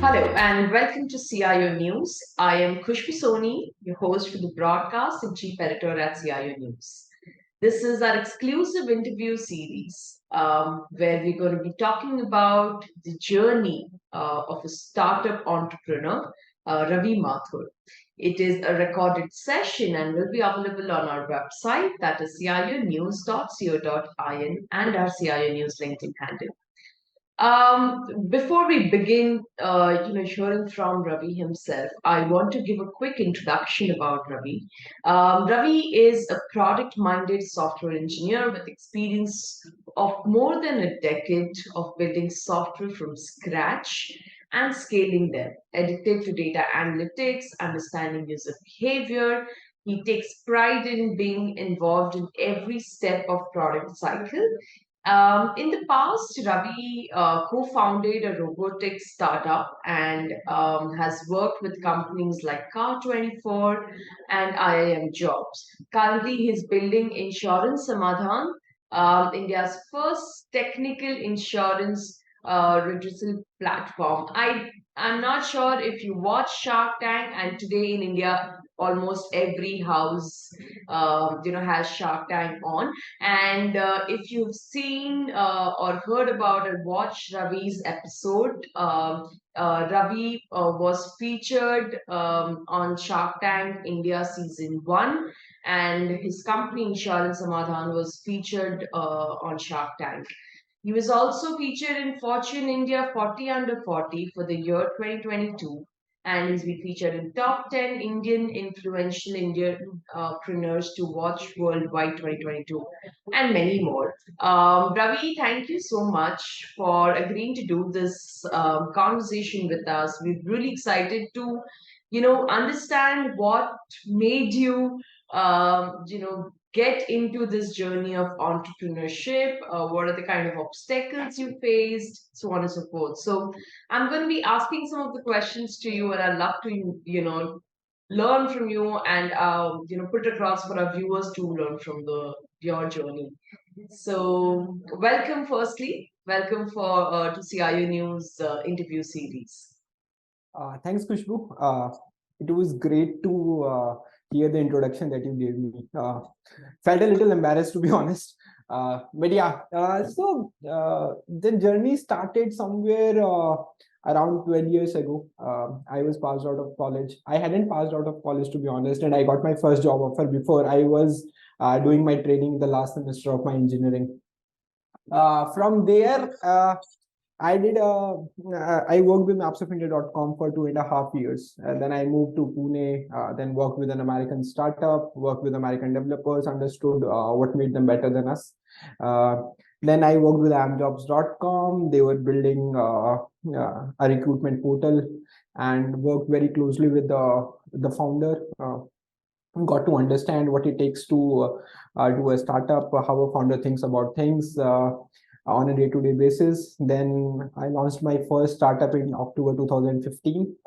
Hello and welcome to CIO News. I am Khushbu Soni, your host for the broadcast and chief editor at CIO News. This is our exclusive interview series where we're going to be talking about the journey of a startup entrepreneur, Ravi Mathur. It is a recorded session and will be available on our website, that is cionews.co.in, and our CIO News LinkedIn handle. Before we begin, hearing from Ravi himself, I want to give a quick introduction about Ravi. Ravi is a product-minded software engineer with experience of more than a decade of building software from scratch and scaling them, addicted to data analytics, understanding user behavior. He takes pride in being involved in every step of product cycle. In the past, Ravi co-founded a robotics startup and has worked with companies like Car24 and IIM Jobs. Currently, he's building Insurance Samadhan, India's first technical insurance redressal platform. I'm not sure if you watch Shark Tank, and today in India, almost every house, has Shark Tank on. And if you've seen or heard about or watched Ravi's episode, Ravi was featured on Shark Tank India season 1, and his company Insurance Samadhan was featured on Shark Tank. He was also featured in Fortune India 40 Under 40 for the year 2022, and he's been featured in top 10 Indian influential Indian entrepreneurs to watch worldwide 2022, and many more. Ravi, thank you so much for agreeing to do this conversation with us. We're really excited to, understand what made you, get into this journey of entrepreneurship. What are the kind of obstacles you faced, so on and so forth. So I'm going to be asking some of the questions to you, and I'd love to, learn from you and, put across for our viewers to learn from your journey. So welcome, firstly. Welcome for to CIU News interview series. Thanks, Khushbu. It was great to hear the introduction that you gave me. Felt a little embarrassed, to be honest. But yeah, so the journey started somewhere around 12 years ago. I was passed out of college. I hadn't passed out of college, to be honest, and I got my first job offer before I was doing my training in the last semester of my engineering. From there, I worked with mapsofindia.com for 2.5 years. Then I moved to Pune, then worked with an American startup, worked with American developers, understood what made them better than us. Then I worked with amjobs.com. They were building a recruitment portal, and worked very closely with the founder. Got to understand what it takes to do a startup, how a founder thinks about things on a day-to-day basis. Then I launched my first startup in October 2015.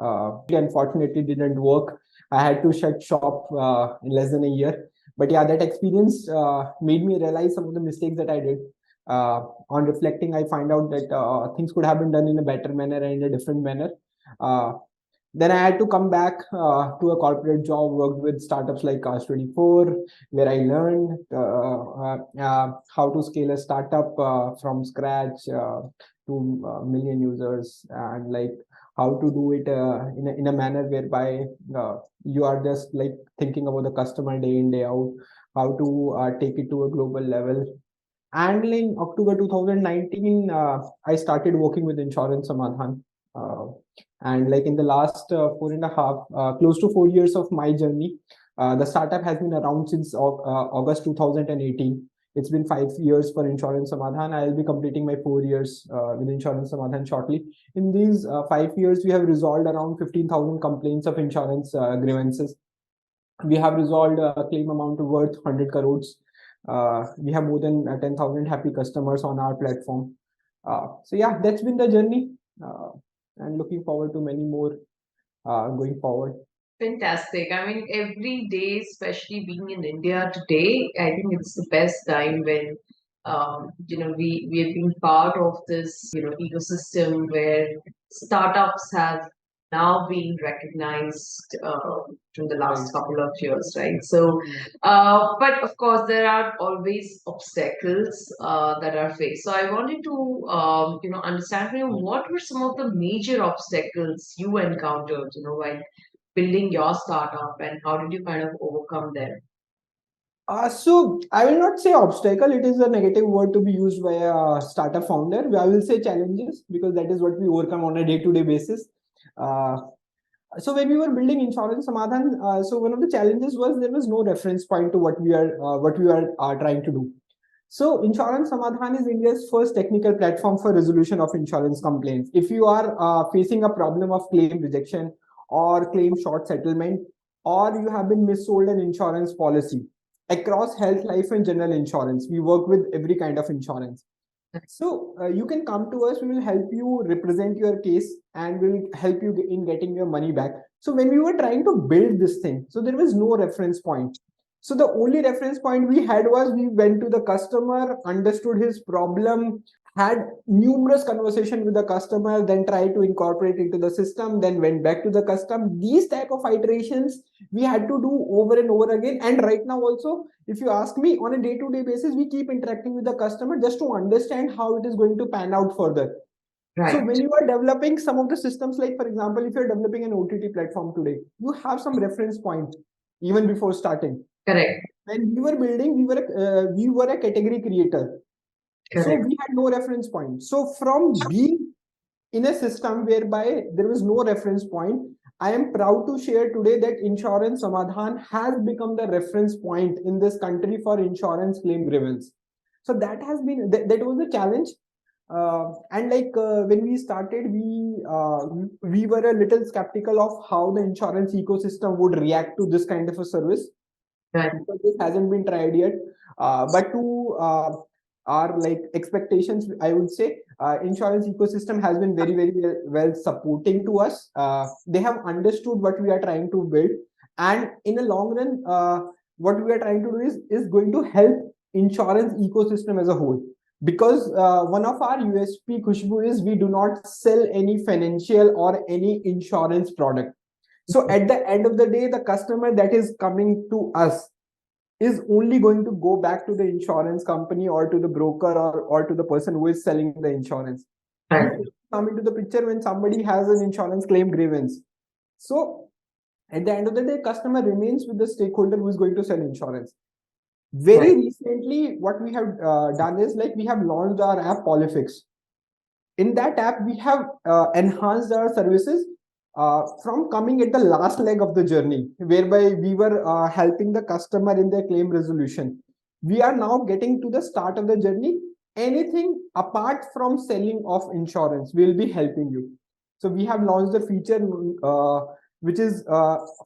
Unfortunately, didn't work. I had to shut shop in less than a year. But yeah, that experience made me realize some of the mistakes that I did. On reflecting, I find out that things could have been done in a better manner and in a different manner. Then I had to come back to a corporate job, worked with startups like Cars24, where I learned how to scale a startup from scratch to million users, and like how to do it in a manner whereby you are just like thinking about the customer day in, day out, how to take it to a global level. And in October 2019, I started working with Insurance Samadhan. And like in the last 4.5, close to 4 years of my journey, the startup has been around since August 2018. It's been 5 years for Insurance Samadhan. I'll be completing my 4 years with Insurance Samadhan shortly. In these 5 years, we have resolved around 15,000 complaints of insurance grievances. We have resolved a claim amount worth 100 crores. We have more than 10,000 happy customers on our platform. So yeah, that's been the journey. And looking forward to many more going forward. Fantastic. I mean, every day, especially being in India today, I think it's the best time when We have been part of this, ecosystem where startups have now been recognized from the last Right. couple of years, right? So, but of course, there are always obstacles that are faced. So, I wanted to, understand from you what were some of the major obstacles you encountered, while building your startup, and how did you kind of overcome them? So I will not say obstacle. It is a negative word to be used by a startup founder. I will say challenges because that is what we overcome on a day-to-day basis. Uh, so when we were building Insurance Samadhan, so one of the challenges was there was no reference point to what we are trying to do. So Insurance Samadhan is India's first technical platform for resolution of insurance complaints. If you are facing a problem of claim rejection or claim short settlement, or you have been missold an insurance policy across health, life, and general insurance, we work with every kind of insurance. So you can come to us. We will help you represent your case and will help you in getting your money back. So when we were trying to build this thing, so there was no reference point. So the only reference point we had was we went to the customer, understood his problem, had numerous conversation with the customer, then tried to incorporate into the system, then went back to the custom. These type of iterations we had to do over and over again. And right now also, if you ask me, on a day-to-day basis, we keep interacting with the customer just to understand how it is going to pan out further. So Right. when you are developing some of the systems, like for example, if you're developing an OTT platform today, you have some reference point even before starting. Correct. When we were building, we were a category creator, so Correct. we had no reference point. So from being in a system whereby there was no reference point, I am proud to share today that Insurance Samadhan has become the reference point in this country for insurance claim grievance. So that has been that was a challenge. And like when we started, we were a little skeptical of how the insurance ecosystem would react to this kind of a service, Right. because this hasn't been tried yet. But to our like expectations, I would say insurance ecosystem has been very very well supporting to us. They have understood what we are trying to build, and in the long run, what we are trying to do is going to help insurance ecosystem as a whole. Because one of our USP, Khushbu, is we do not sell any financial or any insurance product. So at the end of the day, the customer that is coming to us is only going to go back to the insurance company or to the broker, or to the person who is selling the insurance. We Right. come into the picture when somebody has an insurance claim grievance. So at the end of the day, customer remains with the stakeholder who is going to sell insurance. Very Right. recently, what we have done is like we have launched our app Polyfix. In that app, we have enhanced our services from coming at the last leg of the journey, whereby we were helping the customer in their claim resolution. We are now getting to the start of the journey. Anything apart from selling of insurance, we'll be helping you. So we have launched a feature which is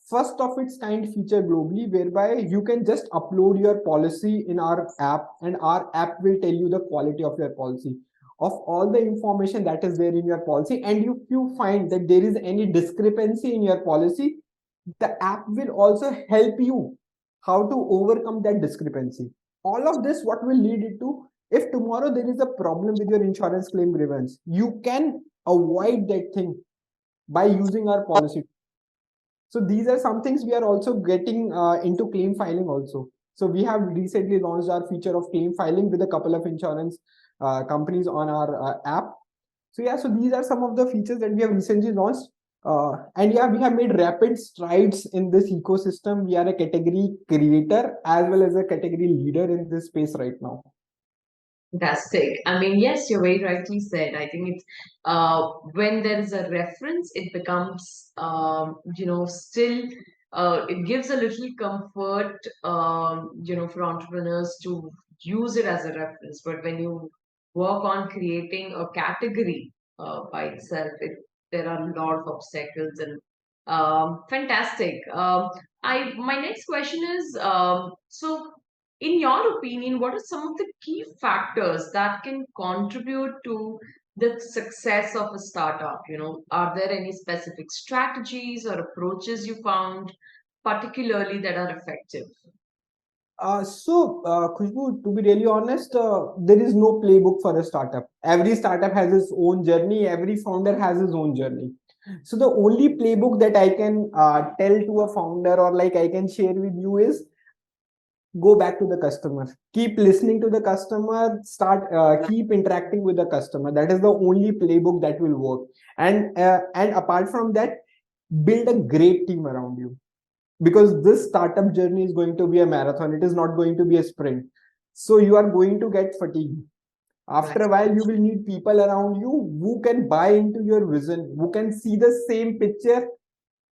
first of its kind feature globally, whereby you can just upload your policy in our app, and our app will tell you the quality of your policy, of all the information that is there in your policy. And if you find that there is any discrepancy in your policy, the app will also help you how to overcome that discrepancy. All of this, what will lead it to, if tomorrow there is a problem with your insurance claim grievance, you can avoid that thing by using our policy. So these are some things. We are also getting into claim filing also. So we have recently launched our feature of claim filing with a couple of insurance companies on our app. So yeah, so these are some of the features that we have recently launched. And yeah, we have made rapid strides in this ecosystem. We are a category creator as well as a category leader in this space right now. Fantastic. I mean, yes, you're very rightly said. I think it's when there is a reference, it becomes, still, it gives a little comfort, for entrepreneurs to use it as a reference. But when you work on creating a category by itself, there are a lot of obstacles, and fantastic. My next question is, so in your opinion, what are some of the key factors that can contribute to the success of a startup? Are there any specific strategies or approaches you found particularly that are effective? Khushbu, to be really honest, there is no playbook for a startup. Every startup has its own journey. Every founder has his own journey. So the only playbook that I can tell to a founder, or like I can share with you, is go back to the customer, keep listening to the customer, start keep interacting with the customer. That is the only playbook that will work. And apart from that, build a great team around you, because this startup journey is going to be a marathon. It is not going to be a sprint. So you are going to get fatigued. After Right. a while, you will need people around you who can buy into your vision, who can see the same picture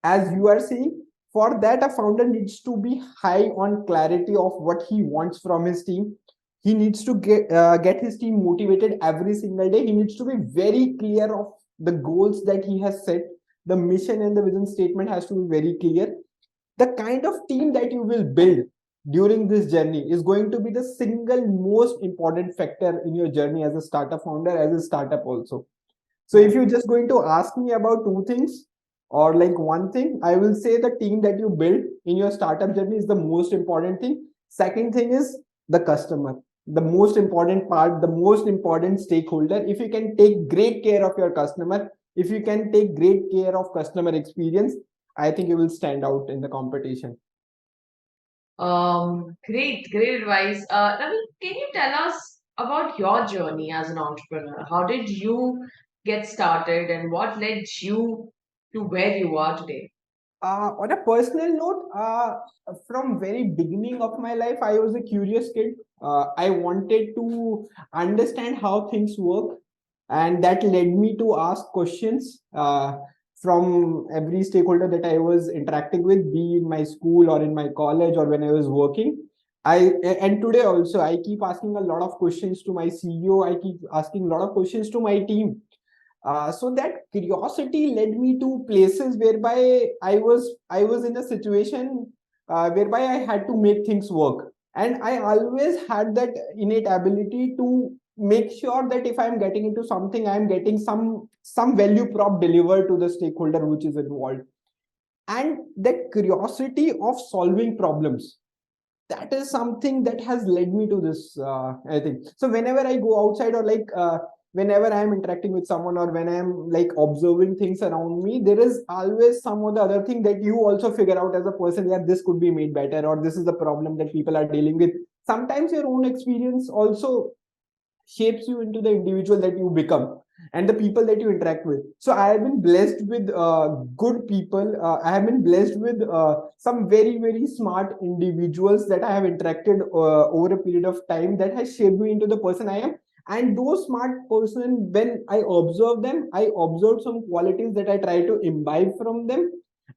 as you are seeing. For that, a founder needs to be high on clarity of what he wants from his team. He needs to get his team motivated every single day. He needs to be very clear of the goals that he has set. The mission and the vision statement has to be very clear. The kind of team that you will build during this journey is going to be the single most important factor in your journey as a startup founder, as a startup also. So if Right. you're just going to ask me about two things or like one thing, I will say the team that you build in your startup journey is the most important thing. Second thing is the customer, the most important part, the most important stakeholder. If you can take great care of your customer, if you can take great care of customer experience, I think you will stand out in the competition. Great advice. Ravi, can you tell us about your journey as an entrepreneur? How did you get started and what led you to where you are today? On a personal note, from very beginning of my life, I was a curious kid. I wanted to understand how things work, and that led me to ask questions from every stakeholder that I was interacting with, be in my school or in my college or when I was working. And today also I keep asking a lot of questions to my CEO. I keep asking a lot of questions to my team. So that curiosity led me to places whereby I was in a situation whereby I had to make things work, and I always had that innate ability to make sure that if I'm getting into something, I'm getting some value prop delivered to the stakeholder which is involved. And that curiosity of solving problems, that is something that has led me to this, I think. So whenever I go outside, or like whenever I am interacting with someone, or when I am like observing things around me, there is always some or the other thing that you also figure out as a person. Yeah, this could be made better, or this is the problem that people are dealing with. Sometimes your own experience also shapes you into the individual that you become and the people that you interact with. So I have been blessed with good people. I have been blessed with some very smart individuals that I have interacted over a period of time, that has shaped me into the person I am. And those smart person, when I observe them, I observe some qualities that I try to imbibe from them.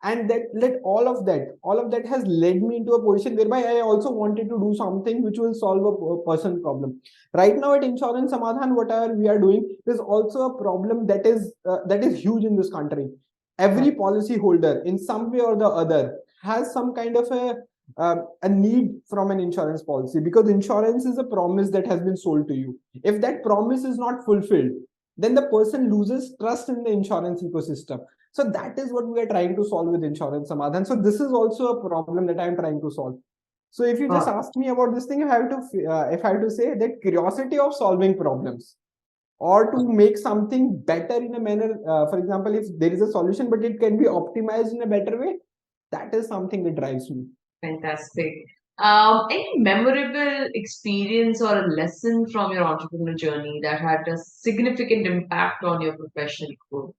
And that let all of that has led me into a position whereby I also wanted to do something which will solve a person problem. Right now at Insurance Samadhan, whatever we are doing is also a problem that is huge in this country. Every Right. policy holder in some way or the other has some kind of a need from an insurance policy, because insurance is a promise that has been sold to you. If that promise is not fulfilled, then the person loses trust in the insurance ecosystem. So that is what we are trying to solve with Insurance Samadhan. So this is also a problem that I am trying to solve. So if you just Wow. ask me about this thing, if I have to say that curiosity of solving problems, or to make something better in a manner. For example, if there is a solution but it can be optimized in a better way, that is something that drives me. Fantastic. Any memorable experience or a lesson from your entrepreneurial journey that had a significant impact on your professional growth?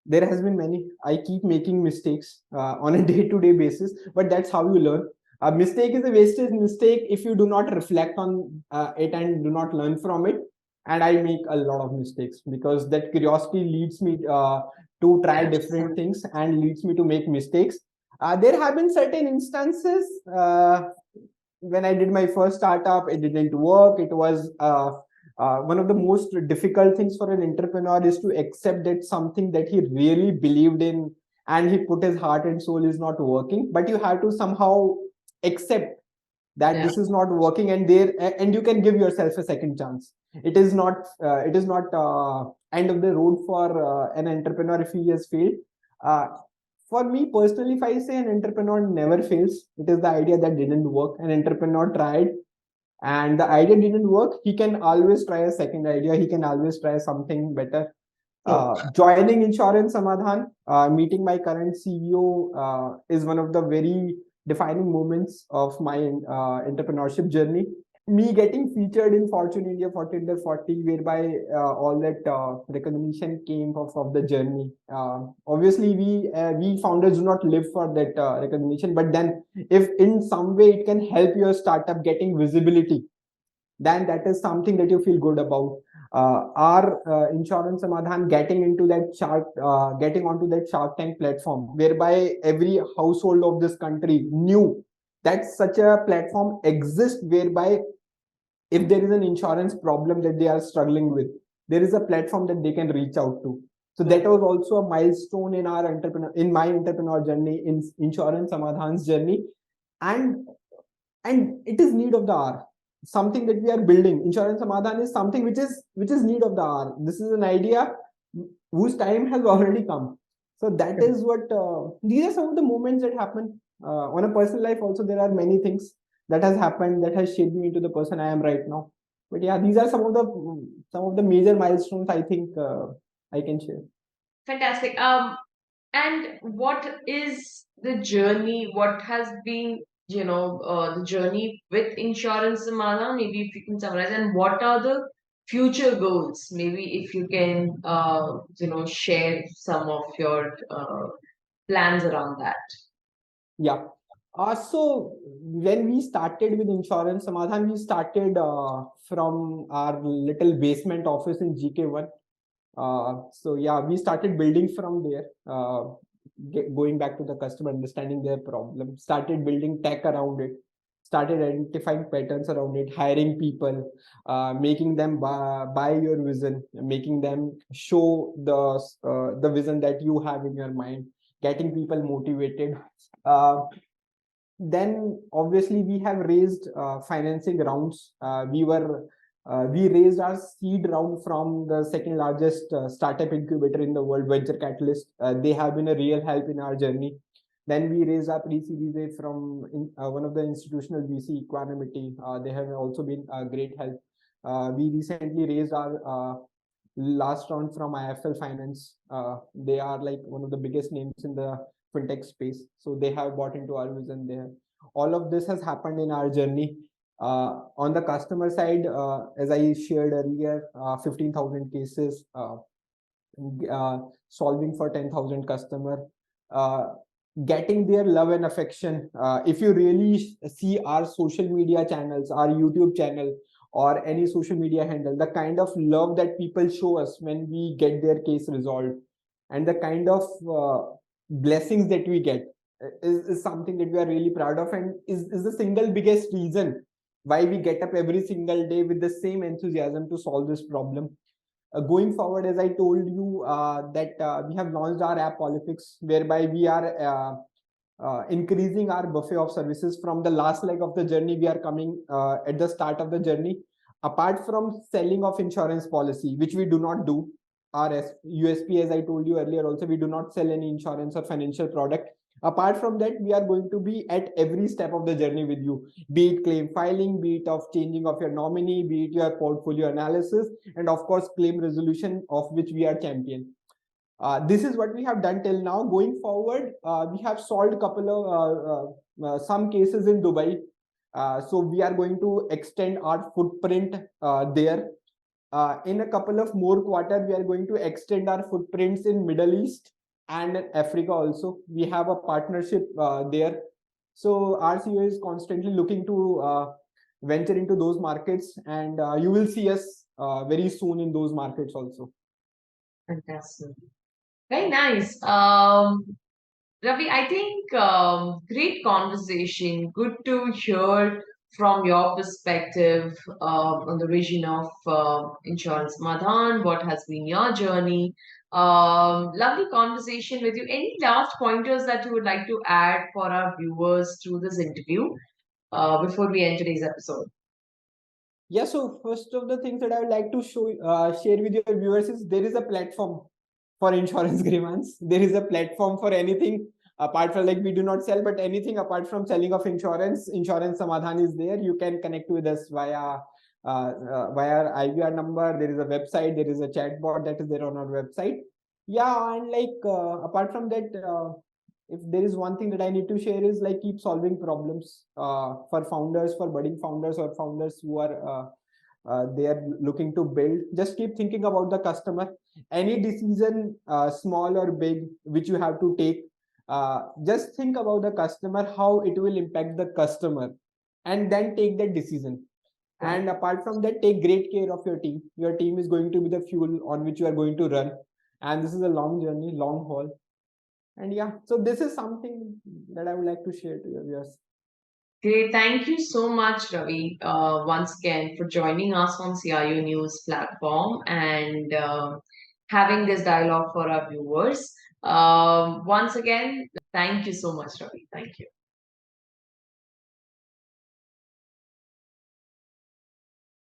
There has been many. I keep making mistakes on a day-to-day basis, but that's how you learn. A mistake is a wasted mistake if you do not reflect on it and do not learn from it. And I make a lot of mistakes because that curiosity leads me to try different things and leads me to make mistakes. There have been certain instances when I did my first startup, it didn't work. It was one of the most difficult things for an entrepreneur is to accept that something that he really believed in and he put his heart and soul is not working. But you have to somehow accept that Yeah. this is not working, and there and you can give yourself a second chance. It is not end of the road for an entrepreneur if he has failed. For me personally, if I say an entrepreneur never fails, it is the idea that didn't work. An entrepreneur tried and the idea didn't work. He can always try a second idea. He can always try something better. True. Joining Insurance Samadhan, meeting my current CEO is one of the very defining moments of my entrepreneurship journey. Me getting featured in Fortune India 40 under 40, whereby all that recognition came of the journey. Obviously, we founders do not live for that recognition, but then if in some way it can help your startup getting visibility, then that is something that you feel good about. Our Insurance Samadhan getting into that getting onto that Shark Tank platform, whereby every household of this country knew that such a platform exists, whereby if there is an insurance problem that they are struggling with, there is a platform that they can reach out to. So that was also a milestone in my entrepreneur journey, in Insurance Samadhan's journey. And and it is need of the hour, something that we are building. Insurance Samadhan is something which is need of the hour. This is an idea whose time has already come. So that is what these are some of the moments that happen on a personal life. Also, there are many things that has happened that has shaped me into the person I am right now. But yeah, these are some of the major milestones I think I can share. Fantastic. And what is the journey? What has been, the journey with Insurance Samadhan? Maybe if you can summarize, and what are the future goals? Maybe if you can, share some of your plans around that. Yeah. So when we started with Insurance Samadhan, we started from our little basement office in GK1. So yeah, we started building from there, going back to the customer, understanding their problem, started building tech around it, started identifying patterns around it, hiring people, making them buy your vision, making them show the vision that you have in your mind, getting people motivated. Then obviously we have raised financing rounds. We raised our seed round from the second largest startup incubator in the world, Venture Catalyst. They have been a real help in our journey. Then we raised our pre-series A from one of the institutional VC, Equanimity. They have also been a great help. We recently raised our last round from IFL Finance. They are like one of the biggest names in the fintech space. So they have bought into our vision there. All of this has happened in our journey. On the customer side, as I shared earlier, 15,000 cases, solving for 10,000 customer, getting their love and affection. If you really see our social media channels, our YouTube channel, or any social media handle, the kind of love that people show us when we get their case resolved, and the kind of blessings that we get is something that we are really proud of, and is the single biggest reason why we get up every single day with the same enthusiasm to solve this problem. Going forward, as I told you, that we have launched our app Olympics, whereby we are increasing our buffet of services. From the last leg of the journey, we are coming at the start of the journey. Apart from selling of insurance policy, which we do not do, our USP, as I told you earlier, also we do not sell any insurance or financial product. Apart from that, we are going to be at every step of the journey with you, be it claim filing, be it of changing of your nominee, be it your portfolio analysis, and of course claim resolution, of which we are champion. This is what we have done till now. Going forward, we have solved a couple of some cases in Dubai. So we are going to extend our footprint there. In a couple of more quarters, we are going to extend our footprints in Middle East and Africa also. We have a partnership there. So our CEO is constantly looking to venture into those markets, and you will see us very soon in those markets also. Fantastic. Very nice. Ravi, I think great conversation. Good to hear from your perspective on the vision of Insurance Madhan. What has been your journey? Lovely conversation with you. Any last pointers that you would like to add for our viewers through this interview before we end today's episode? Yeah, so first of the things that I would like to share with your viewers is there is a platform for insurance grievance. There is a platform for anything apart from, like, we do not sell, but anything apart from selling of insurance, Insurance Samadhan is there. You can connect with us via our IVR number. There is a website, there is a chat bot that is there on our website. Yeah, and like apart from that, if there is one thing that I need to share is, like, keep solving problems for founders, for budding founders, or founders who are they are looking to build. Just keep thinking about the customer. Any decision, small or big, which you have to take, just think about the customer, how it will impact the customer, and then take that decision. And apart from that, take great care of your team. Your team is going to be the fuel on which you are going to run, and this is a long journey, long haul. And yeah, so this is something that I would like to share to your viewers. Great. Thank you so much, Ravi, once again for joining us on CIO News platform and having this dialogue for our viewers. Once again, thank you so much, Ravi. Thank you.